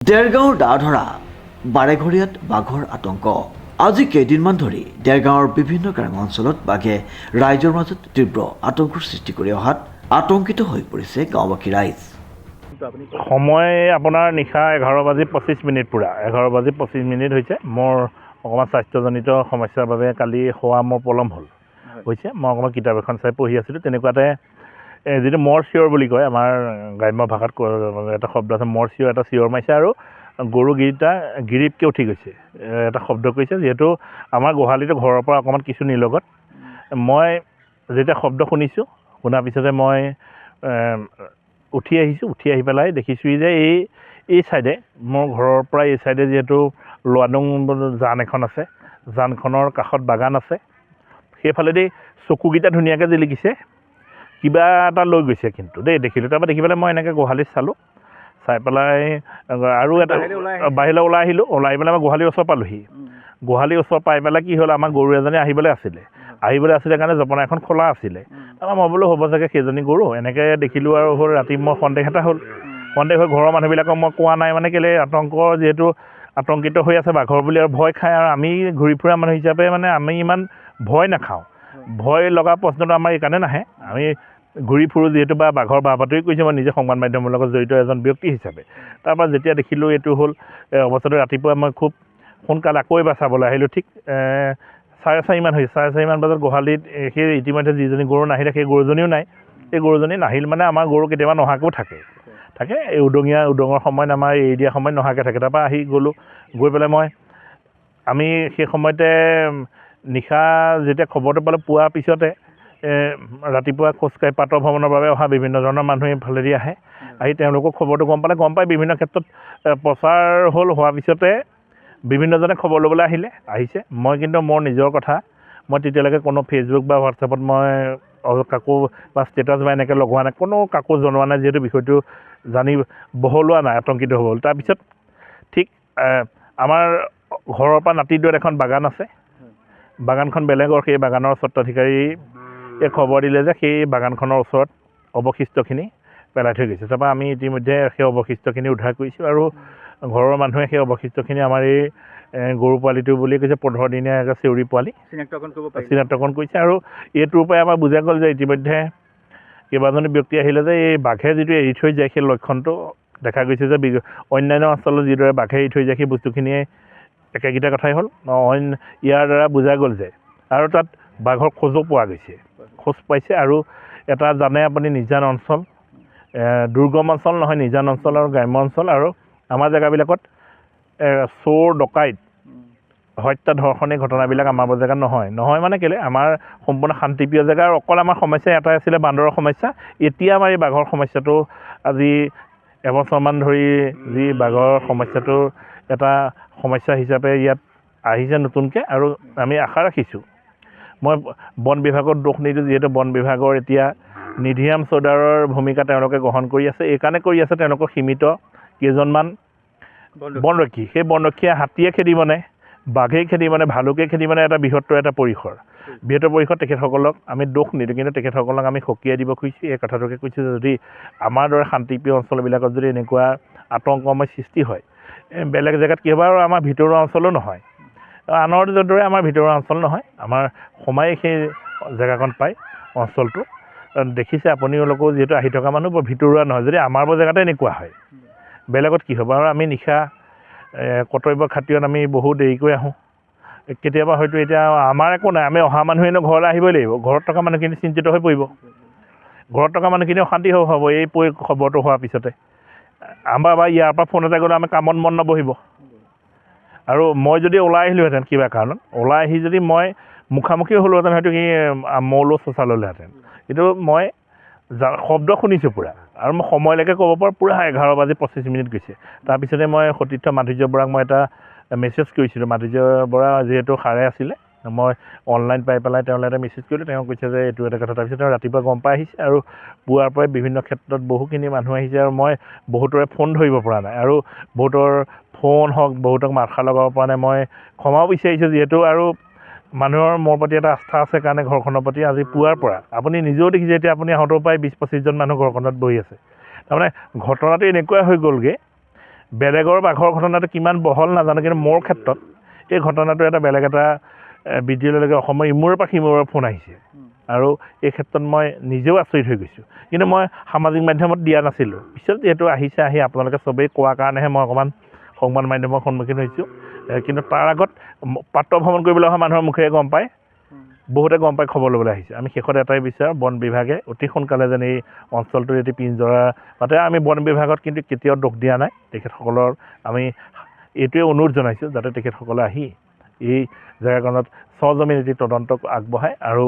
দেৰগাঁৱৰ দাধৰা বাৰেঘৰীয়াত বাঘৰ আতংক। আজি কেইদিনমান ধৰি দেৰগাঁৱৰ বিভিন্ন গ্ৰাম্য অঞ্চলত বাঘে ৰাইজৰ মাজত তীব্ৰ আতংকৰ সৃষ্টি কৰি অহাত আতংকিত হৈ পৰিছে গাঁওবাসী ৰাইজ। সময় আপোনাৰ নিশা 11:25 পূৰা 11:25 হৈছে। মোৰ অকণমান স্বাস্থ্যজনিত সমস্যাৰ বাবে কালি শোৱা মোৰ পলম হৈছে। মই অকণমান কিতাপ এখন চাই পঢ়ি আছিলোঁ। তেনেকুৱাতে যিটো মৰ চিঞৰ বুলি কয়, আমাৰ গ্ৰাম্য ভাষাত এটা শব্দ আছে, মৰ চিঞৰ এটা চিঞৰ মাৰিছে আৰু গৰুকেইটা গিৰিপকৈ উঠি গৈছে, এটা শব্দ কৰিছে। যিহেতু আমাৰ গোহালিটো ঘৰৰ পৰা অকণমান কিছু নিলগত, মই যেতিয়া শব্দ শুনিছোঁ, শুনাৰ পিছতে মই উঠি আহিছোঁ। উঠি আহি পেলাই দেখিছোঁ যে এই ছাইডে, মোৰ ঘৰৰ পৰা এই ছাইডে যিহেতু লোৱাডুং জান এখন আছে, জানখনৰ কাষত বাগান আছে, সেইফালেদি চকুকেইটা ধুনীয়াকৈ জিলিকিছে, কিবা এটা লৈ গৈছে কিন্তু দেখিলোঁ। তাৰপৰা দেখি পেলাই মই এনেকৈ গোহালিত চালোঁ, চাই পেলাই আৰু এটা বাহিৰলৈ ওলাই আহিলোঁ। ওলাই পেলাই মই গোহালিৰ ওচৰ পালোঁহি। গোহালিৰ ওচৰ পাই পেলাই কি হ'ল, আমাৰ গৰু এজনী আহিবলৈ আছিলে কাৰণে জপনা এখন খোলা আছিলে। তাৰপৰা মই বোলো হ'ব চাগে সেইজনী গৰু, এনেকৈ দেখিলোঁ আৰু হ'ল। ৰাতি মই সন্দেহ এটা হ'ল, সন্দেহ হৈ ঘৰৰ মানুহবিলাকক মই কোৱা নাই, মানে কেলৈ যিহেতু আতংকিত হৈ আছে বাঘৰ বুলি আৰু ভয় খায়। আৰু আমি ঘূৰি ফুৰা মানুহ হিচাপে মানে আমি ইমান ভয় নাখাওঁ। ভয় লগা প্ৰশ্নটো আমাৰ এইকাৰণে নাহে, আমি ঘূৰি ফুৰোঁ যিহেতু, বা বাঘৰ বাতৰি কৰিছোঁ মই নিজে সংবাদ মাধ্যমৰ লগত জড়িত এজন ব্যক্তি হিচাপে। তাৰপৰা যেতিয়া দেখিলোঁ এইটো হ'ল অৱস্থাটো, ৰাতিপুৱা মই খুব সোনকালে আকৌ এবাৰ চাবলৈ আহিলোঁ। ঠিক 4:30 হৈছে। 4:30 বজাত গোহালিত সেই ইতিমধ্যে যিজনী গৰু নাহিলে, সেই গৰুজনীও নাই। সেই গৰুজনী নাহিল মানে আমাৰ গৰু কেতিয়াবা নহাকৈও থাকে এই উদঙৰ সময়ত, আমাৰ এৰি দিয়া সময়ত নহাকৈ থাকে। তাৰপৰা আহি গ'লোঁ, গৈ পেলাই আমি সেই সময়তে নিশা যেতিয়া খবৰটো পালোঁ, পোৱাৰ পিছতে ৰাতিপুৱা খোজকাঢ়ি প্ৰাতঃ ভ্ৰমণৰ বাবে অহা বিভিন্ন ধৰণৰ মানুহে এইফালেদি আহি তেওঁলোকক খবৰটো গম পাই বিভিন্ন ক্ষেত্ৰত প্ৰচাৰ হ'ল। হোৱাৰ পিছতে বিভিন্নজনে খবৰ ল'বলৈ আহিছে। মই কিন্তু মোৰ নিজৰ কথা, মই তেতিয়ালৈকে কোনো ফেচবুক বা হোৱাটছএপত মই কাকো বা ষ্টেটাছ বা এনেকৈ লগোৱা নাই, কাকো জনোৱা নাই, যিহেতু বিষয়টো জানি বহলোৱা নাই, আতংকিত হ'ল। তাৰপিছত ঠিক আমাৰ ঘৰৰ পৰা নাতিদূৰত এখন বাগান আছে, বাগানখন বেলেগৰ। সেই বাগানৰ স্বত্বাধিকাৰীয়ে খবৰ দিলে যে সেই বাগানখনৰ ওচৰত অৱশিষ্টখিনি পেলাই থৈ গৈছে। তাৰপৰা আমি ইতিমধ্যে সেই অৱশিষ্টখিনি উদ্ধাৰ কৰিছোঁ আৰু ঘৰৰ মানুহে সেই অৱশিষ্টখিনি আমাৰ এই গৰু পোৱালিটো বুলি কৈছে, 15 দিনীয়া চেউৰী পোৱালি চিনাক্তকৰণ কৰিছে। আৰু এইটোৰ পৰাই আমাৰ বুজা গ'ল যে ইতিমধ্যে কেইবাজনো ব্যক্তি আহিলে যে এই বাঘে যিটো এৰি থৈ যায়, সেই লক্ষণটো দেখা গৈছে যে অন্যান্য অঞ্চলত যিদৰে বাঘে এৰি থৈ যায়, সেই বস্তুখিনিয়ে একেগিটা কথাই হ'ল। ইয়াৰ দ্বাৰা বুজা গ'ল যে, আৰু তাত বাঘৰ খোজো পোৱা গৈছে, খোজ পাইছে। আৰু এটা জানে আপুনি, নিজান অঞ্চল, দুৰ্গম অঞ্চল নহয়, নিজান অঞ্চল আৰু গ্ৰাম্য অঞ্চল। আৰু আমাৰ জেগাবিলাকত চোৰ ডকাইত হত্যা ধৰ্ষণী ঘটনাবিলাক আমাৰ জেগাত নহয় মানে কেলৈ, আমাৰ সম্পূৰ্ণ শান্তিপ্ৰিয় জেগা। আৰু অকল আমাৰ সমস্যা এটাই আছিলে, বান্দৰৰ সমস্যা। এতিয়া আমাৰ এই বাঘৰ সমস্যাটো আজি এবছৰমান ধৰি যি বাঘৰ সমস্যাটো এটা সমস্যা হিচাপে ইয়াত আহিছে নতুনকৈ। আৰু আমি আশা ৰাখিছোঁ, মই বন বিভাগত দোষ নিদিওঁ, যিহেতু বন বিভাগৰ এতিয়া নিধিৰাম চৌদাৰৰ ভূমিকা তেওঁলোকে গ্ৰহণ কৰি আছে। এইকাৰণে কৰি আছে, তেওঁলোকৰ সীমিত কেইজনমান বনৰক্ষী, সেই বনৰক্ষীয়ে হাতীয়ে খেদিবনে, বাঘেই খেদিবনে, ভালুকেই খেদিবনে, এটা বৃহত্তৰ পৰিসৰ। তেখেতসকলক আমি দোষ নিদিওঁ, কিন্তু তেখেতসকলক আমি সকীয়াই দিব খুজিছোঁ। এই কথাটোকে কৈছোঁ, যদি আমাৰ দৰে শান্তিপ্ৰিয় অঞ্চলবিলাকত যদি এনেকুৱা আতংকময় সৃষ্টি হয়, বেলেগ জেগাত কি হ'ব। আৰু আমাৰ ভিতৰুৱা অঞ্চলো নহয়, আনৰ দৰে আমাৰ ভিতৰুৱা অঞ্চল নহয়, আমাৰ সোমাই সেই জেগাকণ পায় অঞ্চলটো। দেখিছে আপোনালোকেও, যিহেতু আহি থকা মানুহ, বৰ ভিতৰুৱা নহয়। যদি আমাৰ জেগাতে এনেকুৱা হয়, বেলেগত কি হ'ব। আৰু আমি নিশা কৰ্তব্য খাতিৰত আমি বহু দেৰিকৈ আহোঁ। কেতিয়াবা হয়তো এতিয়া আমাৰ একো নাই, আমি অহা মানুহেনো ঘৰলৈ আহিবই লাগিব, ঘৰত থকা মানুহখিনি চিন্তিত হৈ পৰিব, ঘৰত থকা মানুহখিনি অশান্তি হ'ব এই খবৰটো হোৱাৰ পিছতে। আমাৰ বা ইয়াৰ পৰা ফোন এটা গ'লে আমি কামত মন নবহিব। আৰু মই যদি ওলাই আহিলোহেঁতেন, কিবা কাৰণত ওলাই আহি যদি মই মুখামুখি হ'লোহেঁতেন, হয়তো সি মৌলো চোচা ল'লেহেঁতেন। কিন্তু মই শব্দ শুনিছোঁ পূৰা, আৰু মই সময়লৈকে ক'ব পৰা পূৰা 11:25 গৈছে। তাৰপিছতে মই সতীৰ্থ মাধুৰ্য বৰাক মই এটা মেছেজ কৰিছিলোঁ। মাধুৰ্য বৰা যিহেতু সাৰে আছিলে, মই অনলাইন পাই পেলাই তেওঁলৈ এটা মেছেজ কৰিলোঁ। তেওঁ কৈছে যে এইটো এটা কথা। তাৰপিছত তেওঁ ৰাতিপুৱা গম পাই আহিছে, আৰু পুৱাৰ পৰাই বিভিন্ন ক্ষেত্ৰত বহুখিনি মানুহ আহিছে। আৰু মই বহুতৰে ফোন ধৰিব পৰা নাই, আৰু বহুতৰ ফোন হওক, বহুতক মাতষাৰ লগাব পৰা নাই। মই ক্ষমাও বিচাৰিছোঁ, যিহেতু আৰু মানুহৰ মোৰ প্ৰতি এটা আস্থা আছে কাৰণে ঘৰখনৰ প্ৰতি। আজি পুৱাৰ পৰা আপুনি নিজেও দেখিছে, এতিয়া আপুনি আহোঁতেও প্ৰায় 20-25জন মানুহ ঘৰখনত বহি আছে। তাৰমানে ঘটনাটো এনেকুৱা হৈ গ'লগৈ বেলেগৰ বাঘৰ ঘটনাটো কিমান বহল নাজানো, কিন্তু মোৰ ক্ষেত্ৰত এই ঘটনাটো এটা বেলেগ এটা বিদ্যালয়লৈকে অসমৰ ইমূৰৰ পৰা সিমূৰৰ ফোন আহিছে আৰু এই ক্ষেত্ৰত মই নিজেও আচৰিত হৈ গৈছোঁ। কিন্তু মই সামাজিক মাধ্যমত দিয়া নাছিলোঁ, পিছত যিহেতু আহিছে, আহি আপোনালোকে চবেই কোৱাৰ কাৰণেহে মই অকণমান সংবাদ মাধ্যমৰ সন্মুখীন হৈছোঁ। কিন্তু তাৰ আগত পাত্ৰ ভ্ৰমণ কৰিবলৈ অহা মানুহৰ মুখেৰে গম পায়, বহুতে গম পাই খবৰ ল'বলৈ আহিছে। আমি শেষত এটাই বিচাৰোঁ, বন বিভাগে অতি সোনকালে যেন এই অঞ্চলটোৰ এটি পিঞ্জৰা পাতে। আমি বন বিভাগত কিন্তু কেতিয়াও দোষ দিয়া নাই, তেখেতসকলৰ আমি এইটোৱে অনুৰোধ জনাইছোঁ যাতে তেখেতসকলে আহি এই জেগাকণত সজমিন এটি তদন্ত আগবঢ়ায় আৰু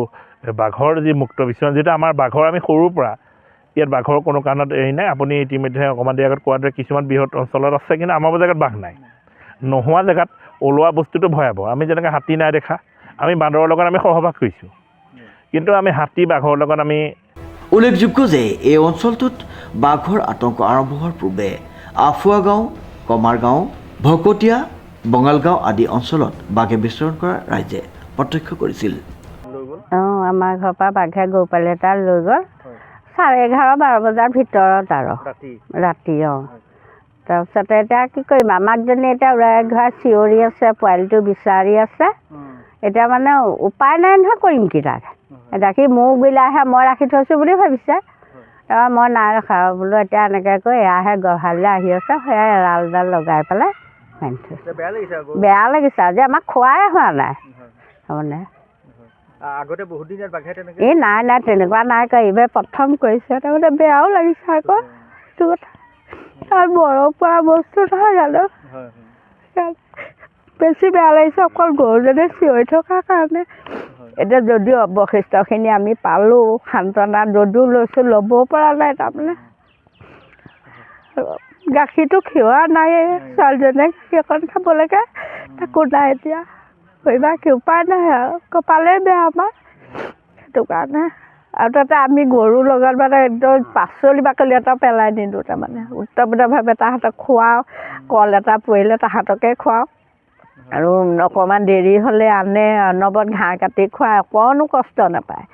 বাঘৰ যি মুক্ত বিচৰণ, যিহেতু আমাৰ বাঘৰ আমি সৰুৰ পৰা ইয়াত বাঘৰ কোনো কাৰণত হেৰি নাই। আপুনি ইতিমধ্যে অকণমান দেৰি আগত কোৱাৰ দৰে কিছুমান বৃহৎ অঞ্চলত আছে, কিন্তু আমাৰ জেগাত বাঘ নাই। নোহোৱা জেগাত ওলোৱা বস্তুটো ভয়াৱহ। আমি যেনেকৈ হাতী নাই দেখা, আমি বান্দৰৰ লগত আমি সহবাস কৰিছোঁ, কিন্তু আমি হাতী বাঘৰ লগত আমি উল্লেখযোগ্য যে এই অঞ্চলটোত বাঘৰ আতংক আৰম্ভ হোৱাৰ পূৰ্বে আফুৱা গাঁও, কমাৰ গাঁও, ভকতীয়া, বঙালগাঁও আদি অঞ্চলত বাঘে বিচৰণ কৰা ৰাইজে প্ৰত্যক্ষ কৰিছিল। অঁ, আমাৰ ঘৰৰ পৰা বাঘে গৰু পোৱালি এটা লৈ গ'ল 11:30-12 বজাৰ ভিতৰত আৰু ৰাতি। অঁ, তাৰপিছতে এতিয়া কি কৰিম, আমাকজনী এতিয়া উৰাই ঘূৰাই চিঞৰি আছে, পোৱালিটো বিচাৰি আছে। এতিয়া মানে উপায় নাই নহয়, কৰিম কি তাক। এতিয়া সি মোক বিলাহে মই ৰাখি থৈছোঁ বুলি ভাবিছে, তাৰপৰা মই নাই ৰখা বোলো। এতিয়া এনেকৈ কৈ এয়াহে গোহালিলৈ আহি আছে, সেয়া এৰালডাল লগাই পেলাই বান্ধি থৈছোঁ। বেয়া লাগিছে আজি, আমাক খোৱাই হোৱা নাই তাৰমানে। আগতে বহুত দিন ইয়াত বাঘে তেনেকৈ এই নাই তেনেকুৱা নাই কৰা, এইবাৰ প্ৰথম কৰিছে। তাৰমানে বেয়াও লাগিছে আকৌ সেইটো কথা। তাত বৰফ পৰা বস্তু নহয় জানো, বেছি বেয়া লাগিছে অকল গৰুজনী চিঞৰি থকাৰ কাৰণে। এতিয়া যদিও অৱশিষ্টখিনি আমি পালোঁ, সান্তনা যদিও লৈছোঁ, ল'বও পৰা নাই তাৰমানে। গাখীৰটো খীৰোৱা নাই, ছোৱালীজনীয়ে গাখীৰ অকণ খাব লাগে, তাকো নাই। এতিয়া কৰিবা কি, উপায় নাই আৰু, কপালেই বেয়া আমাৰ সেইটো কাৰণে। আৰু তাতে আমি গৰুৰ লগত মানে একদম পাচলি বাকলি এটা পেলাই নিদিওঁ তাৰমানে। উত্তমভাৱে তাহাঁতক খুৱাওঁ, কল এটা পৰিলে তাহাঁতকে খুৱাওঁ, আৰু অকণমান দেৰি হ'লে আনে অনবৰত ঘাঁহ কাটি খুৱাই, অকণো কষ্ট নাপায়।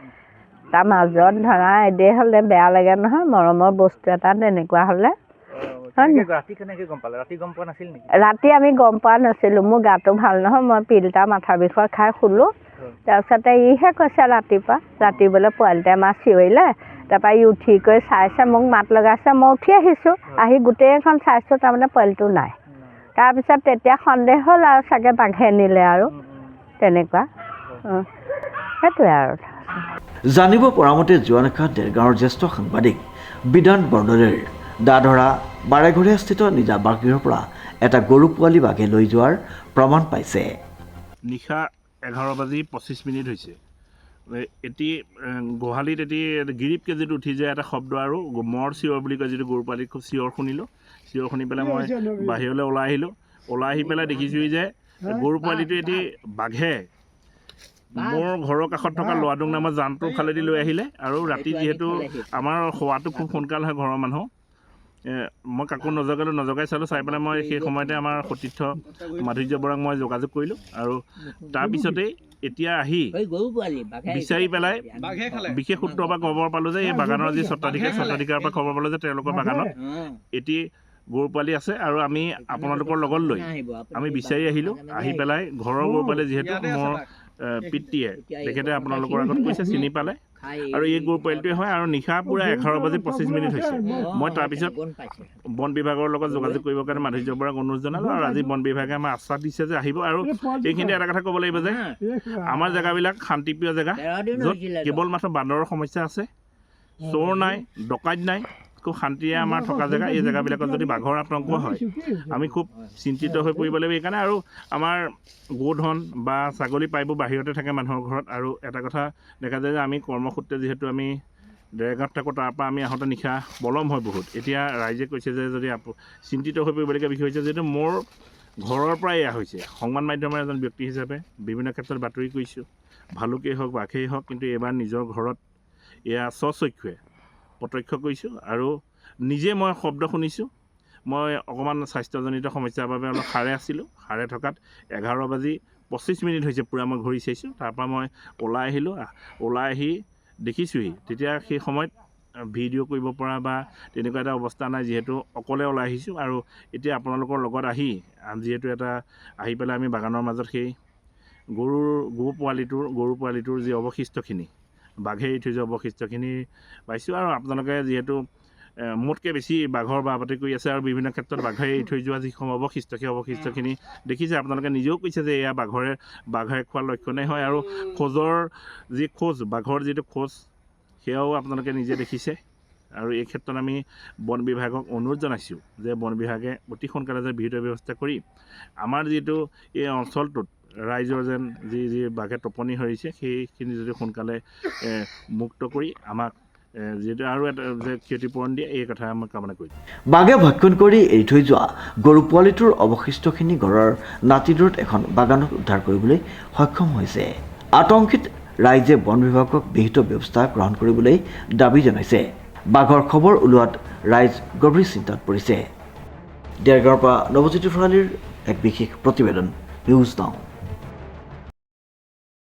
তাৰ মাজত ধৰা এদে হ'লে বেয়া লাগে নহয়, মৰমৰ বস্তু এটা তেনেকুৱা হ'লে। ৰাতি কেনেকৈ গম পালে? ৰাতি গম পোৱা নাছিল নেকি? ৰাতি আমি গম পোৱা নাছিলোঁ, মোৰ গাটো ভাল নহয়, মই পিল এটা মাথা বিষৰ খাই শুলোঁ। তাৰপিছতে ইহে কৈছে ৰাতি বোলে পোৱালিটাই মাছ চিঞৰিলে। তাৰপৰা ই উঠি কৰি চাইছে, মোক মাত লগাইছে, মই উঠি আহিছোঁ, আহি গোটেইখন চাইছোঁ, তাৰমানে পোৱালিটো নাই। তাৰপিছত তেতিয়া সন্দেহ হ'ল আৰু চাগে বাঘে নিলে আৰু তেনেকুৱা। সেইটোৱে আৰু। জানিব পৰা মতে যোৱা নিশা দেৰগাঁৱৰ জ্যেষ্ঠ সাংবাদিক বিধান বৰদলৈৰ দাধৰা বাৰেঘৰীয়াস্থিত নিজা বাসগৃহৰ পৰা এটা গৰু পোৱালি বাঘে লৈ যোৱাৰ প্ৰমাণ পাইছে। নিশা 11:25 হৈছে। এটি গোহালিত এটি গিৰিপকৈ যিটো উঠি যায় এটা শব্দ আৰু মৰ চিঞৰ বুলি কয়, যিটো গৰু পোৱালি খুব চিঞৰ শুনিলোঁ। চিঞৰ শুনি পেলাই মই বাহিৰলৈ ওলাই আহিলোঁ। ওলাই আহি পেলাই দেখিছোঁ যে গৰু পোৱালিটো এটি বাঘে মোৰ ঘৰৰ কাষত থকা লোৱাডুং নামৰ জানটোৰ ফালেদি লৈ আহিলে। আৰু ৰাতি যিহেতু আমাৰ শোৱাটো খুব সোনকাল হয় ঘৰৰ মানুহ, মই কাকো নজগাই চালোঁ। চাই পেলাই মই সেই সময়তে আমাৰ সতীৰ্থ মাধুৰ্য বৰাক মই যোগাযোগ কৰিলোঁ, আৰু তাৰপিছতেই এতিয়া আহি বিচাৰি পেলাই বিশেষ সূত্ৰৰ পৰা খবৰ পালোঁ যে এই বাগানৰ যি স্বত্বাধিকাৰৰ পৰা খবৰ পালোঁ যে তেওঁলোকৰ বাগানত এটি গৰু পোৱালি আছে, আৰু আমি আপোনালোকৰ লগত লৈ আমি বিচাৰি আহিলোঁ। আহি পেলাই ঘৰৰ গৰু পোৱালি যিহেতু মোৰ পিতৃয়ে তেখেতে আপোনালোকৰ আগত কৈছে চিনি পালে, আৰু এই গৰু পোৱালিটোৱে হয়। আৰু নিশা পূৰা 11:25 হৈছে। মই তাৰপিছত বন বিভাগৰ লগত যোগাযোগ কৰিবৰ কাৰণে মাধুৰ্য বৰাক অনুৰোধ জনালোঁ, আৰু আজি বন বিভাগে আমাৰ আশ্বাস দিছে যে আহিব। আৰু এইখিনিতে এটা কথা ক'ব লাগিব যে আমাৰ জেগাবিলাক শান্তিপ্ৰিয় জেগা, য'ত কেৱল মাত্ৰ বান্দৰৰ সমস্যা আছে, চোৰ নাই, ডকাইত নাই, খুব শান্তিৰে আমাৰ থকা জেগা। এই জেগাবিলাকত যদি বাঘৰ আতংক হয় আমি খুব চিন্তিত হৈ পৰিব লাগিব। এইকাৰণে আৰু আমাৰ গোধন বা ছাগলী প্ৰায়বোৰ বাহিৰতে থাকে মানুহৰ ঘৰত। আৰু এটা কথা দেখা যায় যে আমি কৰ্মসূত্ৰে যিহেতু আমি দেৰগাঁৱত থাকোঁ, তাৰপৰা আমি আহোঁতে নিশা পলম হয় বহুত। এতিয়া ৰাইজে কৈছে যে যদি চিন্তিত হৈ পৰিবলগীয়া বিষয় হৈছে, যিহেতু মোৰ ঘৰৰ পৰাই এয়া হৈছে। সংবাদ মাধ্যমৰ এজন ব্যক্তি হিচাপে বিভিন্ন ক্ষেত্ৰত বাতৰি কৰিছোঁ, ভালুকেই হওক বাঘেই হওক, কিন্তু এইবাৰ নিজৰ ঘৰত এয়া স্বচক্ষুৱে প্ৰত্যক্ষ কৰিছোঁ, আৰু নিজে মই শব্দ শুনিছোঁ। মই অকণমান স্বাস্থ্যজনিত সমস্যাৰ বাবে অলপ সাৰে আছিলোঁ। সাৰে থকাত 11:25 হৈছে পূৰা মই ঘূৰি চাইছোঁ। তাৰপৰা মই ওলাই আহিলোঁ। ওলাই আহি দেখিছোঁহি তেতিয়া সেই সময়ত ভিডিঅ' কৰিব পৰা বা তেনেকুৱা এটা অৱস্থা নাই, যিহেতু অকলে ওলাই আহিছোঁ। আৰু এতিয়া আপোনালোকৰ লগত যিহেতু আহি পেলাই আমি বাগানৰ মাজত সেই গৰু পোৱালিটোৰ যি অৱশিষ্টখিনি, বাঘে এৰি থৈ যোৱা অৱশিষ্টখিনি পাইছোঁ। আৰু আপোনালোকে যিহেতু মোতকৈ বেছি বাঘৰ বাবতি কৰি আছে, আৰু বিভিন্ন ক্ষেত্ৰত বাঘে এৰি থৈ যোৱা যিসমূহ অৱশিষ্ট, সেই অৱশিষ্টখিনি দেখিছে। আপোনালোকে নিজেও কৈছে যে এয়া বাঘে খোৱাৰ লক্ষণেই হয়। আৰু বাঘৰ যিটো খোজ, সেয়াও আপোনালোকে নিজে দেখিছে। আৰু এই ক্ষেত্ৰত আমি বন বিভাগক অনুৰোধ জনাইছোঁ যে বন বিভাগে অতি সোনকালে যে বিহিত ব্যৱস্থা কৰি আমাৰ যিটো এই অঞ্চলটোত ৰাইজৰ যেন যি বাঘে টোপনি ধৰিছে, সেইখিনি যদি সোনকালে মুক্ত কৰি আমাক যিহেতু আৰু এটা যে ক্ষতিপূৰণ দিয়ে, এই কথা মই কামনা কৰিছোঁ। বাঘে ভক্ষণ কৰি এৰি থৈ যোৱা গৰু পোৱালিটোৰ অৱশিষ্টখিনি ঘৰৰ নাতিদূৰত এখন বাগানত উদ্ধাৰ কৰিবলৈ সক্ষম হৈছে। আতংকিত ৰাইজে বন বিভাগক বিহিত ব্যৱস্থা গ্ৰহণ কৰিবলৈ দাবী জনাইছে। বাঘৰ খবৰ ওলোৱাত ৰাইজ গভীৰ চিন্তাত পৰিছে। দেৰগাঁৱৰ পৰা নৱজ্যোতি ভৰালীৰ এক বিশেষ প্ৰতিবেদন, নিউজ নাও।